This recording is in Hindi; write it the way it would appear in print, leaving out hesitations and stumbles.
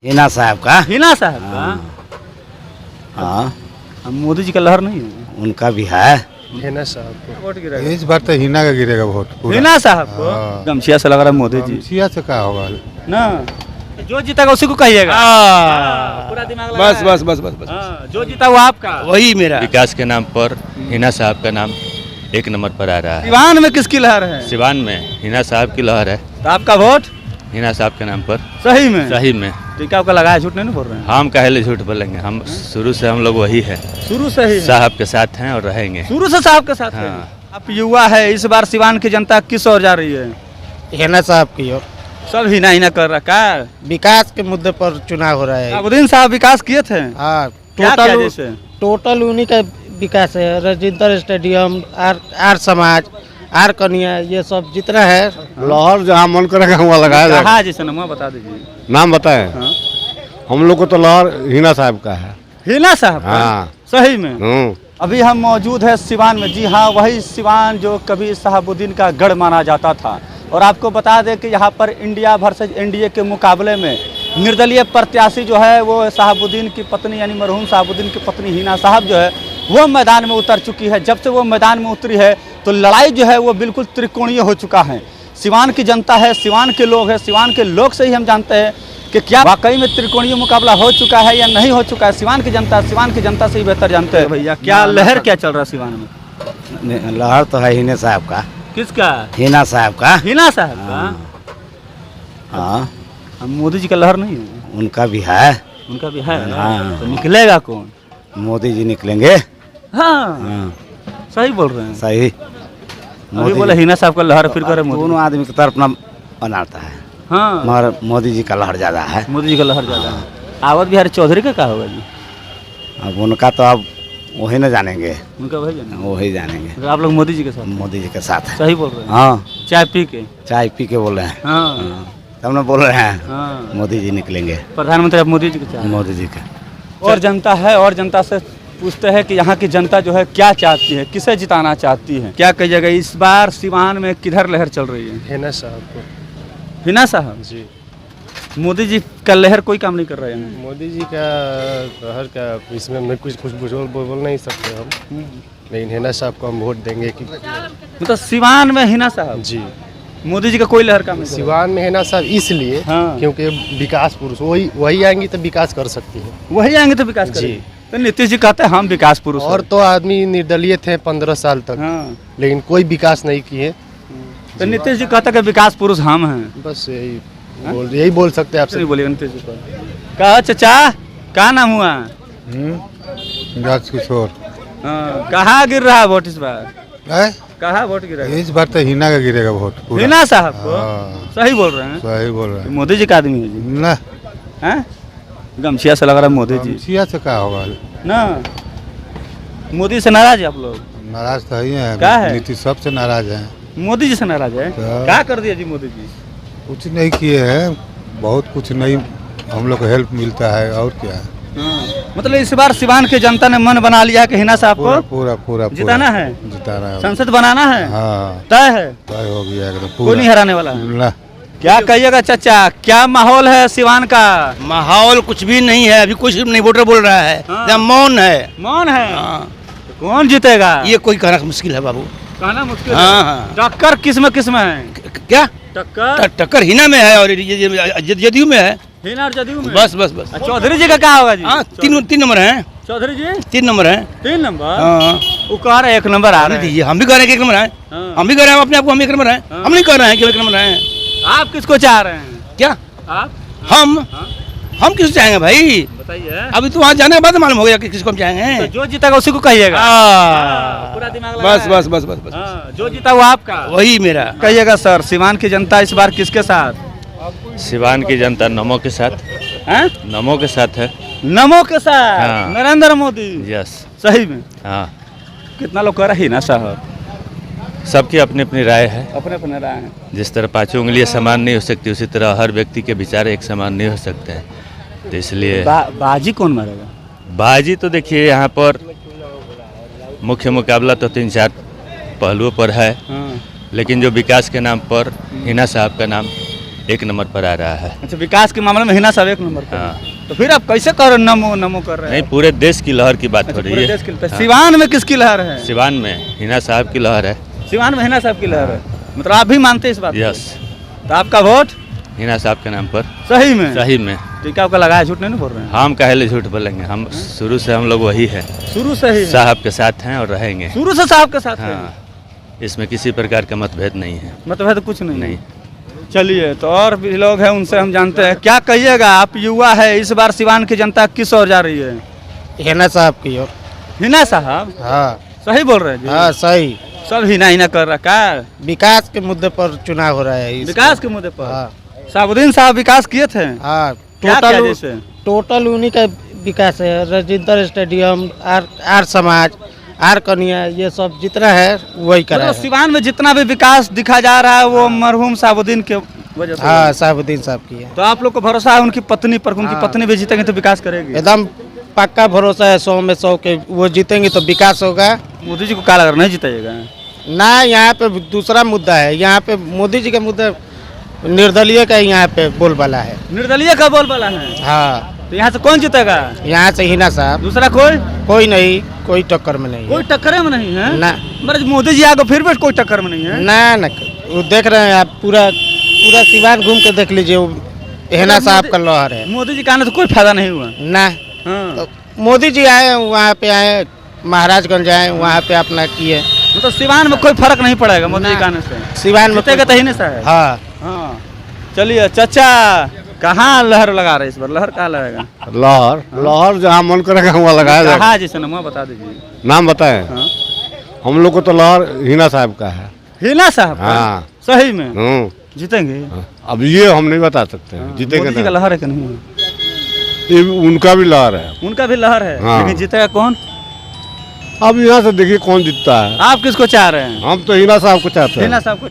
हिना साहब का। हिना साहब का। हाँ, हम मोदी जी का लहर नहीं है। उनका भी है। हिना साहब को वोट गिरेगा इस बार तो हिना का गिरेगा वोट पूरा। हिना साहब को। हाँ। गमछिया से लग रहा है मोदी जी सिया से क्या होगा ना। जो जीता उसी को कहिएगा। पूरा दिमाग लगा बस है। बस बस बस बस हाँ, जो जीता वो आपका। वही मेरा विकास के नाम पर हिना साहब का नाम एक नंबर पर आ रहा है। सिवान में किसकी लहर है? सिवान में हिना साहब की लहर है। तो आपका वोट हिना साहब के नाम पर सही में। सही में। टीका आपका लगा है, झूठ नहीं बोल रहे हैं। हम काहे झूठ बोलेंगे, हम शुरू से हम लोग वही है, शुरू से ही है। साहब के साथ हैं और रहेंगे। शुरू से साहब के साथ है। हाँ। आप युवा है, इस बार सिवान की जनता किस ओर जा रही है? हिना साहब की ओर। सब हिना हिना कर रहा है। विकास के मुद्दे पर चुनाव हो रहा है। अबुद्दीन साहब विकास किए थे। हाँ, क्या किया टोटल जैसे? टोटल उन्हीं का विकास है। रजिंदर स्टेडियम, आर समाज, आर कन्या, ये सब जितना है। लहर जहाँ मन करेगा वहाँ लगाया जाएगा। कहा जैसे नाम बता दीजिए। नाम बताएं। हाँ। हम लोग को तो लहर हिना साहब का है। हिना साहब का? हाँ। सही में। अभी हम मौजूद है सिवान में। जी हाँ, वही सिवान जो कभी शहाबुद्दीन का गढ़ माना जाता था। और आपको बता दें कि यहाँ पर इंडिया वर्सेज एनडीए के मुकाबले में निर्दलीय प्रत्याशी जो है वो शहाबुद्दीन की पत्नी यानी मरहूम शहाबुद्दीन की पत्नी हिना साहब जो है वो मैदान में उतर चुकी है। जब से वो मैदान में उतरी है तो लड़ाई जो है वो बिल्कुल त्रिकोणीय हो चुका है। सिवान की जनता है, सिवान के लोग हैं, सिवान के लोग से ही हम जानते हैं कि क्या वाकई में त्रिकोणीय मुकाबला हो चुका है या नहीं हो चुका है। सिवान की जनता से ही बेहतर जानते हैं। भैया क्या लहर क्या चल रहा है सिवान में? लहर तो है हिना साहब का। किसका? हिना साहब का। हिना साहब का। हाँ, हम मोदी जी का लहर नहीं है। उनका भी है। उनका भी है। हाँ। तो निकलेगा कौन? मोदी जी निकलेंगे। हाँ, हाँ, सही बोल रहे हैं। सही। अभी बोले हिना साहब का लहर फिर करे मोदी। दोनों आदमी की तरफ अपना बनाता है, हाँ, मगर मोदी जी का लहर ज्यादा है। मोदी जी का लहर ज्यादा है। आवत बिहारी चौधरी का क्या होगा जी? अब उनका तो अब वही न जानेंगे, उनका वही जाना। वही जानेंगे। तो आप लोग मोदी जी के साथ? मोदी जी के साथ है। सही बोल रहे हैं। हाँ, चाय पी के। चाय पी के बोल रहे हैं। हाँ, हाँ, तब न बोल रहे हैं हाँ। मोदी जी निकलेंगे। प्रधानमंत्री आप मोदी जी के चाह? मोदी जी का। और जनता है, और जनता से पूछते हैं कि यहाँ की जनता जो है क्या चाहती है, किसे जिताना चाहती है। क्या कहिएगा, इस बार सिवान में किधर लहर चल रही है? हिना साहब को। हिना साहब जी। मोदी जी का लहर कोई काम नहीं कर रहे हैं। मोदी जी का हर का इसमें मैं कुछ बोल नहीं सकते हम, लेकिन हिना साहब को हम वोट देंगे कि मतलब सिवान में हिना साहब, जी। मोदी जी का कोई लहर काम नहीं कर रहा। सिवान में हिना साहब इसलिए हाँ। क्योंकि विकास पुरुष वही आएंगी तो विकास कर सकती है। वही आएंगे तो विकास जी। करेंगे। तो नीतीश जी कहते हैं हम विकास पुरुष और हैं। तो आदमी निर्दलीय थे 15 साल तक, हाँ। लेकिन कोई विकास नहीं किए। तो नीतीश जी कहते हैं कि विकास पुरुष हम हैं। बस यही बोल सकते हैं आपसे आपसे। नहीं बोलिए नीतीश जी को। कहा चाचा क्या नाम हुआ? राजकिशोर। हाँ, कहाँ गिर रहा है वोट इस बार? है? कहाँ वोट गिरेगा? इस बार तो हिना का गिरेगा वोट पूरा। हिना साहब को। हाँ। सही बोल रहे हैं। सही बोल रहे हैं। मोदी जी का आदमी है जी। ना, हैं? गमछिया से लग रहा है मोदी जी सिया से क्या होगा। ना। मोदी से नाराज है आप लोग? नाराज तो ही क्या है? है, नीतीश सबसे नाराज है। मोदी जी से नाराज है? क्या? क्या कर दिया जी मोदी जी? कुछ नहीं किए हैं, बहुत कुछ नहीं, हम लोग को हेल्प मिलता है और क्या है। मतलब इस बार सिवान की जनता ने मन बना लिया है कि हिना साहब पूरा को पूरा पूरा जिताना है, जिताना है। संसद बनाना है। हाँ, तय है, तय हो गया एकदम कोई पूरा। नहीं हराने वाला है। ना, क्या कहिएगा चाचा, क्या माहौल है सिवान का? माहौल कुछ भी नहीं है, अभी कुछ नहीं वोटर बोल रहा है, हाँ। मौन है। मौन है। हाँ। तो कौन जीतेगा ये कोई कहना मुश्किल है बाबू। कहना मुश्किल हाँ, है। हाँ। टक्कर किस में है? क्या टक्कर टक्कर हिना में है और जदयू में है। हिना और जदयू में। बस बस बस। चौधरी जी का क्या होगा जी? हाँ, तीन नंबर है। चौधरी जी 3 नंबर है। 3 नंबर। हाँ। वो कह रहे 1 नंबर आ रहे हैं। हम भी कह रहे हैं कि 1 नंबर है। हाँ। हम भी कह रहे हैं अपने आप को हम 1 नंबर है। हाँ। हम नहीं कह रहे हैं कि 1 नंबर है। आप किसको चाह रहे हैं? क्या आप हम किस चाहेंगे भाई? बताइए। अभी तो वहाँ जाने के बाद मालूम हो गया कि किसको हम चाहेंगे। तो जो जीतेगा उसी को कहिएगा। हाँ। पूरा दिमाग लगा बस है। बस बस बस बस हाँ, जो जीता वो आपका। वही मेरा। कहिएगा सर, सिवान की जनता इस बार किसके साथ? सिवान की जनता नमो के साथ, हैं? नमो के साथ है। नमो के साथ। हाँ। नरेंद्र मोदी। यस। सही में? हाँ, कितना लोग कह रहे हैं ना साहब? सबकी अपनी अपनी राय है। अपने अपने राय हैं। जिस तरह 5 उंगलियां समान नहीं हो सकती, उसी तरह हर व्यक्ति के विचार एक समान नहीं हो सकते हैं। तो इसलिए बाजी कौन मारेगा? बाजी तो देखिए यहाँ पर मुख्य मुकाबला तो 3-4 पहलुओं पर है, हाँ। लेकिन जो विकास के नाम पर हिना साहब का नाम एक नंबर पर आ रहा है। अच्छा, विकास के मामले में हिना साहब एक नंबर पर। हाँ। तो फिर आप कैसे कर नमो नमो कर रहे नहीं, हैं? पूरे देश की लहर की बात हो रही पूरे है। देश की हाँ। सिवान में किसकी लहर है? सिवान में हिना साहब की लहर है। सिवान में हिना साहब की लहर है, मतलब आप भी मानते हैं इस बात को? यस, तो आपका वोट हिना साहब के नाम पर। सही में? सही में। तो क्या आपका लगा है? झूठ नहीं बोल रहे हैं? हम काहे झूठ बोलेंगे, हम शुरू से हम लोग वही है, शुरू से ही साहब के साथ हैं और रहेंगे। शुरू से साहब के साथ है? हाँ, इसमें किसी प्रकार का मतभेद नहीं है। मतलब है तो कुछ नहीं? नहीं। चलिए, तो और भी लोग हैं, उनसे हम जानते हैं। क्या कहिएगा, आप युवा है, इस बार सिवान की जनता किस ओर जा रही है? हिना साहब की ओर। हिना साहब? हाँ सही बोल रहे हैं जी? हाँ सही। सब हिना हिना कर रखा है। विकास के मुद्दे पर चुनाव हो रहा है इस विकास के मुद्दे पर? हाँ साबुद्दीन साहब विकास किए थे? हाँ, क्या किया टोटल जैसे? टोटल उन्हीं का विकास है। रजिंदर स्टेडियम, आर समाज, आर कन्या, ये सब जितना है वही करा मतलब है। सिवान में जितना भी विकास दिखा जा रहा है वो मरहूम साबुद्दीन के वजह से। हाँ, साबुद्दीन साहब की है। तो आप लोग को भरोसा है उनकी पत्नी पर? उनकी हाँ। पत्नी भी जीतेंगे तो विकास करेगी? एकदम पक्का भरोसा है, 100 में 100 के वो जीतेंगे तो विकास होगा। मोदी जी को क्या लग रहा, नहीं जीतेगा? ना, यहाँ पे दूसरा मुद्दा है। यहाँ पे मोदी जी का मुद्दा निर्दलीय का यहाँ पे बोलबाला है। निर्दलीय का बोलबाला है? हाँ, तो यहाँ से कौन जीतेगा? यहाँ से हिना साहब, दूसरा कोई? कोई नहीं, कोई टक्कर में नहीं है। कोई टक्कर में नहीं है? ना मतलब मोदी जी आगे फिर भी कोई टक्कर में नहीं है? ना, वो देख रहे हैं आप, पूरा पूरा सिवान घूम के देख लीजिए, वो हिना साहब का लहर है। मोदी जी का आने तो कोई फायदा नहीं हुआ? ना, हाँ। तो मोदी जी आए, वहाँ पे आए, महाराजगंज आए, वहाँ पे अपना किए। मतलब सिवान में कोई फर्क नहीं पड़ेगा मोदी जी के आने से? सिवान में जीतेगा तो हिना साहब? हाँ। हाँ। चलिए चाचा, कहाँ लहर लगा रहे इस बार? लहर कहाँ लगाएगा? लहर जहाँ मन करेगा वहाँ लगाया जाएगा। कहाँ जैसे नाम बता दीजिए। नाम बताएं? हाँ। हम लोग को तो लहर हिना साहब का है। हिना साहब का? हाँ। सही में? जीतेंगे? अब ये हम नहीं बता सकते हैं, जीतेंगे मोदी जी का नहीं। लहर है कि नहीं है? ये उनका भी लहर है। उनका भी लहर है, हाँ। लेकिन जीतेगा कौन? अब यहाँ से देखिए कौन जीतता है। आप किसको चाह रहे हैं? हम तो हिना साहब को चाहते हैं। हिना साहब को